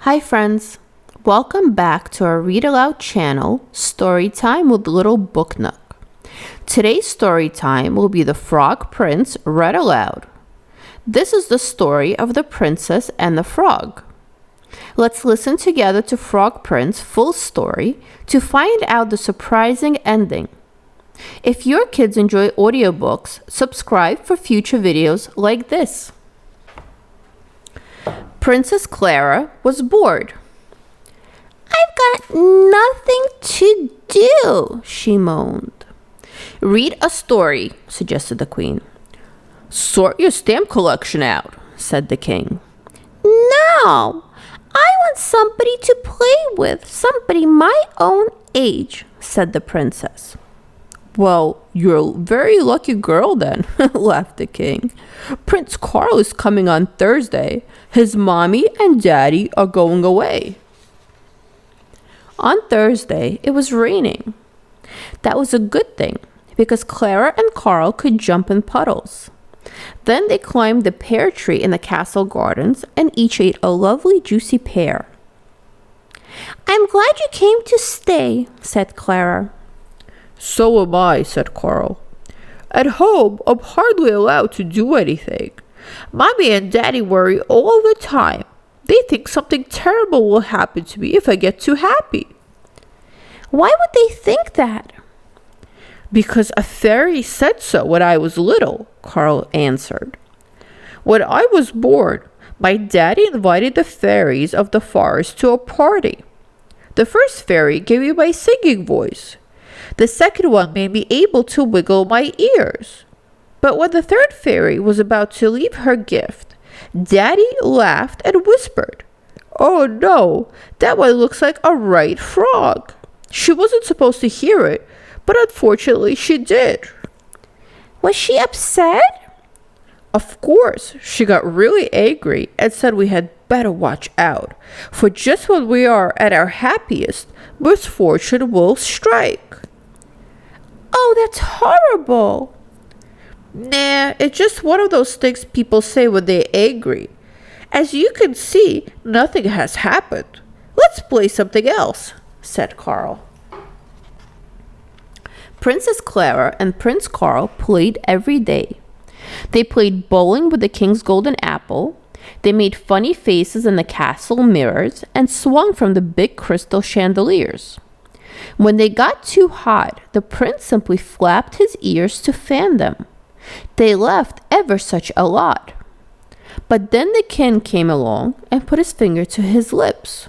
Hi friends, welcome back to our Read Aloud channel, Storytime with Little Book Nook. Today's story time will be The Frog Prince Read Aloud. This is the story of the princess and the frog. Let's listen together to Frog Prince full story to find out the surprising ending. If your kids enjoy audiobooks, subscribe for future videos like this. Princess Klara was bored. "I've got nothing to do," she moaned. "Read a story," suggested the queen. "Sort your stamp collection out," said the king. "No, I want somebody to play with, somebody my own age," said the princess. "Well, you're a very lucky girl then," laughed the king. "Prince Karl is coming on Thursday. His mommy and daddy are going away." On Thursday, it was raining. That was a good thing, because Clara and Karl could jump in puddles. Then they climbed the pear tree in the castle gardens and each ate a lovely juicy pear. "I'm glad you came to stay," said Clara. "So am I," said Karl. "At home, I'm hardly allowed to do anything. Mommy and Daddy worry all the time. They think something terrible will happen to me if I get too happy." "Why would they think that?" "Because a fairy said so when I was little," Karl answered. "When I was born, my daddy invited the fairies of the forest to a party. The first fairy gave me my singing voice. The second one made me able to wiggle my ears. But when the third fairy was about to leave her gift, Daddy laughed and whispered, 'Oh no, that one looks like a right frog.' She wasn't supposed to hear it, but unfortunately she did." "Was she upset?" "Of course, she got really angry and said we had better watch out, for just when we are at our happiest, misfortune will strike." "Oh, that's horrible." "Nah, it's just one of those things people say when they're angry. As you can see, nothing has happened. Let's play something else," said Karl. Princess Klara and Prince Karl played every day. They played bowling with the king's golden apple. They made funny faces in the castle mirrors and swung from the big crystal chandeliers. When they got too hot, the prince simply flapped his ears to fan them. They laughed ever such a lot. But then the king came along and put his finger to his lips.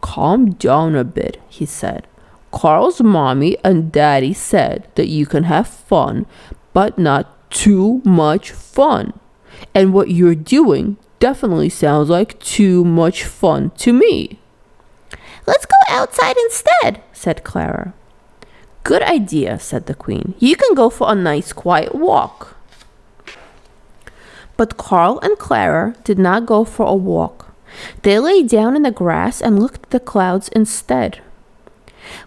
"Calm down a bit," he said. "Karl's mommy and daddy said that you can have fun, but not too much fun. And what you're doing definitely sounds like too much fun to me." "Let's go outside instead," said Clara. "Good idea," said the queen. "You can go for a nice quiet walk." But Karl and Clara did not go for a walk. They lay down in the grass and looked at the clouds instead.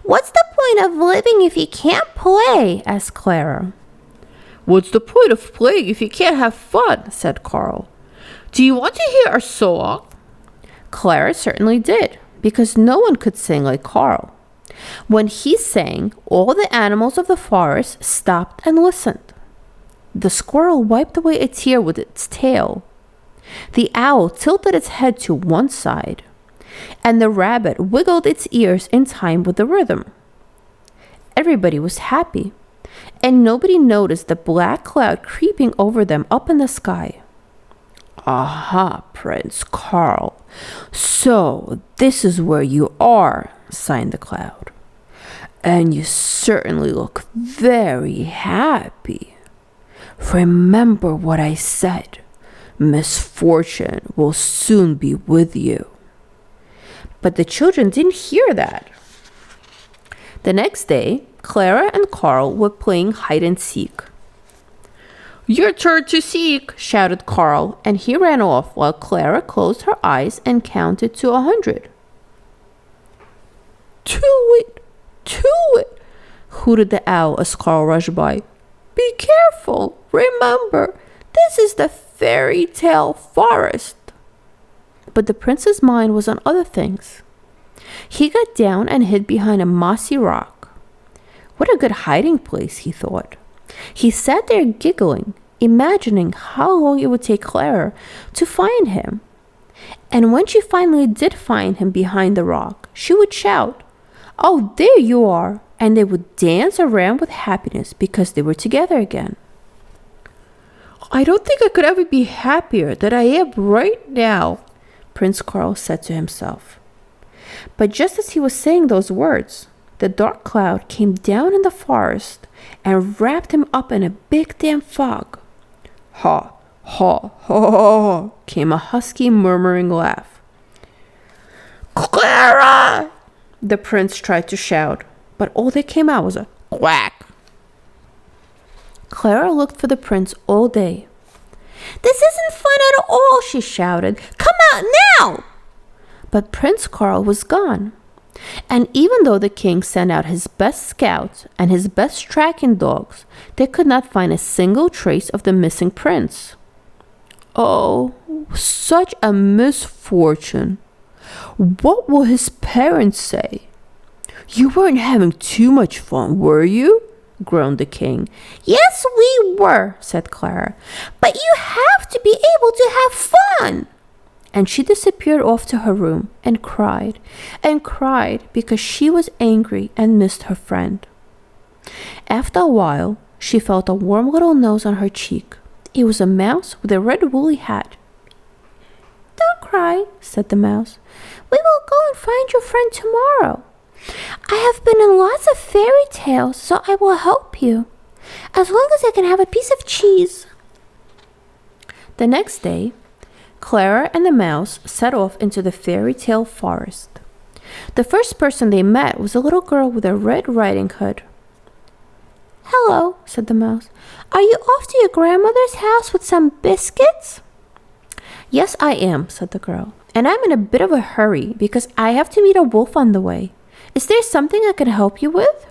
"What's the point of living if you can't play?" asked Clara. "What's the point of playing if you can't have fun?" said Karl. "Do you want to hear a song?" Clara certainly did, because no one could sing like Karl. When he sang, all the animals of the forest stopped and listened. The squirrel wiped away a tear with its tail. The owl tilted its head to one side, and the rabbit wiggled its ears in time with the rhythm. Everybody was happy, and nobody noticed the black cloud creeping over them up in the sky. "Aha, Prince Karl. So this is where you are," sighed the cloud. "And you certainly look very happy. Remember what I said. Misfortune will soon be with you." But the children didn't hear that. The next day, Clara and Karl were playing hide and seek. "Your turn to seek," shouted Karl, and he ran off while Clara closed her eyes and counted to 100. To it, hooted the owl as Karl rushed by. "Be careful. Remember, this is the fairy tale forest." but the prince's mind was on other things. He got down and hid behind a mossy rock. What a good hiding place, he thought. He sat there giggling, imagining how long it would take Clara to find him. And when she finally did find him behind the rock, she would shout, "Oh, there you are!" And they would dance around with happiness because they were together again. I don't think I could ever be happier than I am right now, Prince Karl said to himself. But just as he was saying those words, the dark cloud came down in the forest and wrapped him up in a big damp fog. Ha, ha, ha, ha, came a husky murmuring laugh. Clara! The prince tried to shout, but all that came out was a quack. Clara looked for the prince all day. "This isn't fun at all," she shouted. "Come out now!" But Prince Karl was gone. And even though the king sent out his best scouts and his best tracking dogs, they could not find a single trace of the missing prince. Oh, such a misfortune. What will his parents say? "You weren't having too much fun, were you?" groaned the king. "Yes, we were," said Clara. "But you have to be able to have fun." And she disappeared off to her room and cried because she was angry and missed her friend. After a while, she felt a warm little nose on her cheek. It was a mouse with a red woolly hat. "Don't cry," said the mouse. "We will go and find your friend tomorrow. I have been in lots of fairy tales, so I will help you, as long as I can have a piece of cheese." The next day, Clara and the mouse set off into the fairy tale forest. The first person they met was a little girl with a red riding hood. "Hello," said the mouse. "Are you off to your grandmother's house with some biscuits?" "Yes, I am," said the girl. "And I'm in a bit of a hurry because I have to meet a wolf on the way. Is there something I can help you with?"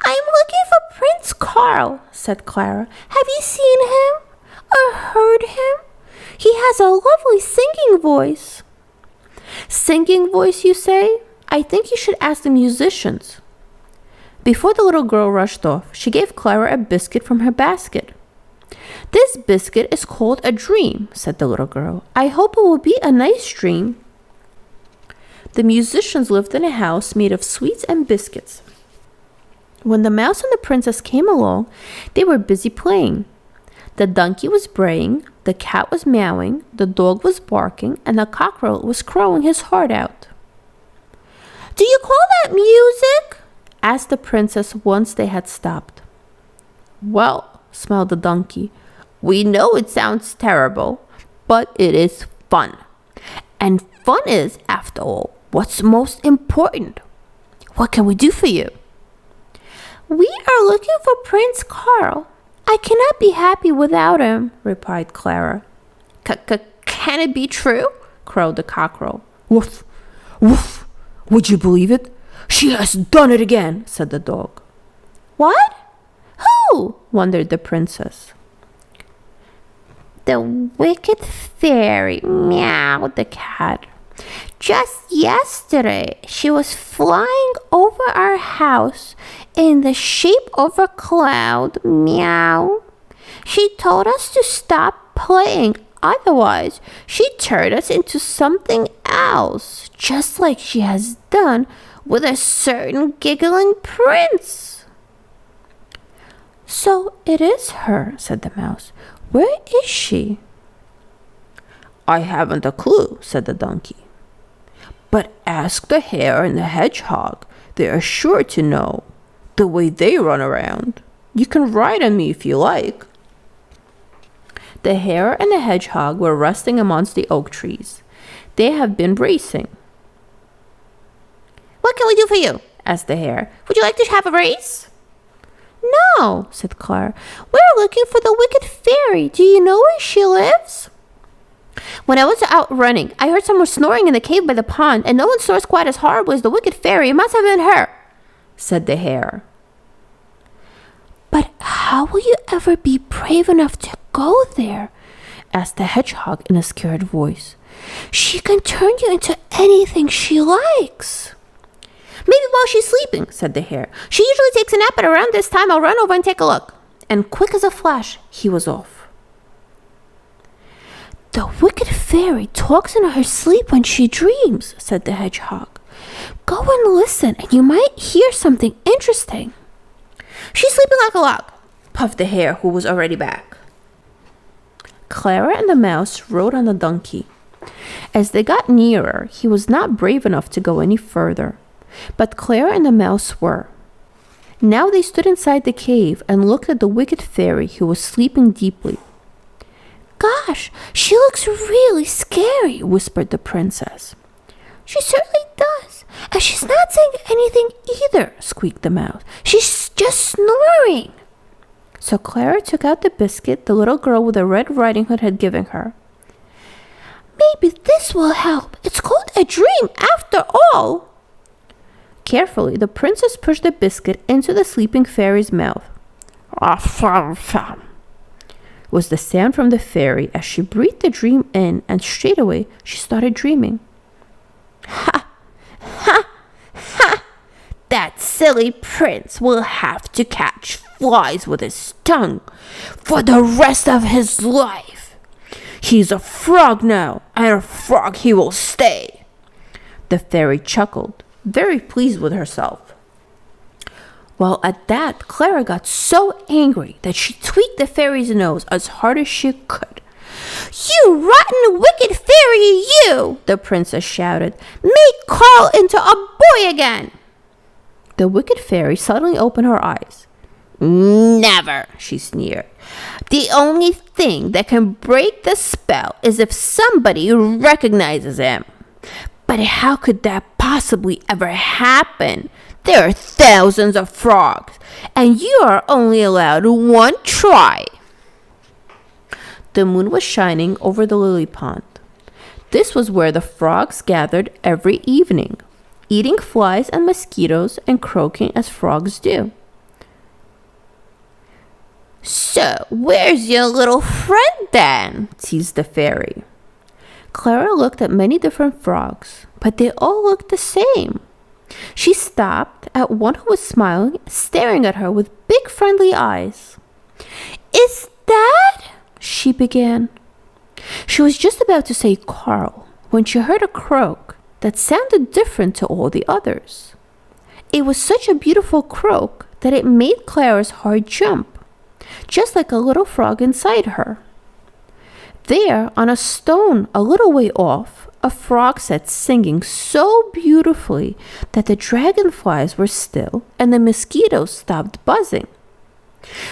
"I'm looking for Prince Karl," said Clara. "Have you seen him or heard him? He has a lovely singing voice." "Singing voice, you say? I think you should ask the musicians." Before the little girl rushed off, she gave Clara a biscuit from her basket. "This biscuit is called a dream," said the little girl. "I hope it will be a nice dream." The musicians lived in a house made of sweets and biscuits. When the mouse and the princess came along, they were busy playing. The donkey was braying, the cat was meowing, the dog was barking, and the cockerel was crowing his heart out. "Do you call that music?" asked the princess once they had stopped. "Well," smiled the donkey, "we know it sounds terrible, but it is fun. And fun is, after all, what's most important. What can we do for you?" "We are looking for Prince Karl. I cannot be happy without him," replied Clara. Can it be true?" crowed the cockerel. "Woof, woof. Would you believe it? She has done it again," said the dog. "What? Who?" wondered the princess. "The wicked fairy," meowed the cat. "Just yesterday, she was flying over our house in the shape of a cloud, meow. She told us to stop playing, otherwise she'd turn us into something else, just like she has done with a certain giggling prince." "So it is her," said the mouse. "Where is she?" "I haven't a clue," said the donkey. "But ask the hare and the hedgehog. They are sure to know. The way they run around. You can ride on me if you like." The hare and the hedgehog were resting amongst the oak trees. They have been racing. "What can we do for you?" asked the hare. "Would you like to have a race?" "No," said Clara. "We're looking for the wicked fairy. Do you know where she lives?" "When I was out running, I heard someone snoring in the cave by the pond, and no one snores quite as horribly as the wicked fairy. It must have been her," said the hare. "But how will you ever be brave enough to go there?" asked the hedgehog in a scared voice. She can turn you into anything she likes. Maybe while she's sleeping, said the hare. She usually takes a nap, but around this time I'll run over and take a look. And quick as a flash, he was off. The wicked fairy talks in her sleep when she dreams, said the hedgehog. Go and listen, and you might hear something interesting. She's sleeping like a log, puffed the hare, who was already back. Clara and the mouse rode on the donkey. As they got nearer, he was not brave enough to go any further, but Clara and the mouse were. Now they stood inside the cave and looked at the wicked fairy who was sleeping deeply. Gosh, she looks really scary, whispered the princess. She certainly does. And she's not saying anything either, squeaked the mouse. She's just snoring. So Clara took out the biscuit the little girl with the Red Riding Hood had given her. Maybe this will help. It's called a dream after all. Carefully, the princess pushed the biscuit into the sleeping fairy's mouth. Was the sound from the fairy as she breathed the dream in, and straightaway she started dreaming. Ha! Ha! Ha! That silly prince will have to catch flies with his tongue for the rest of his life. He's a frog now, and a frog he will stay. The fairy chuckled, very pleased with herself. Well, at that, Clara got so angry that she tweaked the fairy's nose as hard as she could. You rotten, wicked fairy, you! The princess shouted. Make Karl into a boy again! The wicked fairy suddenly opened her eyes. Never, she sneered. The only thing that can break the spell is if somebody recognizes him. But how could that possibly ever happen? There are thousands of frogs, and you are only allowed one try. The moon was shining over the lily pond. This was where the frogs gathered every evening, eating flies and mosquitoes and croaking as frogs do. So, where's your little friend then? Teased the fairy. Clara looked at many different frogs, but they all looked the same. She stopped at one who was smiling, staring at her with big friendly eyes. Is that? She began. She was just about to say Karl when she heard a croak that sounded different to all the others. It was such a beautiful croak that it made Clara's heart jump, just like a little frog inside her. There, on a stone a little way off, a frog sat singing so beautifully that the dragonflies were still and the mosquitoes stopped buzzing.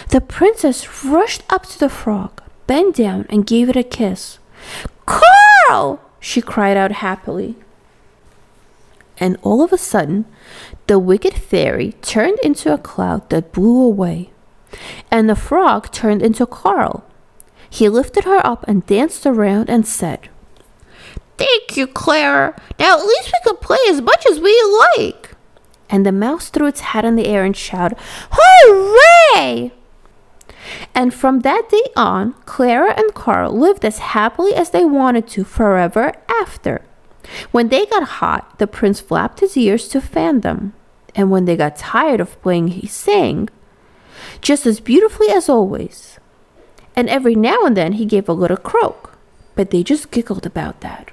The princess rushed up to the frog, bent down, and gave it a kiss. Karl! She cried out happily. And all of a sudden, the wicked fairy turned into a cloud that blew away, and the frog turned into Karl. He lifted her up and danced around and said, Thank you, Clara. Now at least we can play as much as we like. And the mouse threw its hat in the air and shouted, Hooray! And from that day on, Clara and Karl lived as happily as they wanted to forever after. When they got hot, the prince flapped his ears to fan them. And when they got tired of playing, he sang, just as beautifully as always. And every now and then he gave a little croak, but they just giggled about that.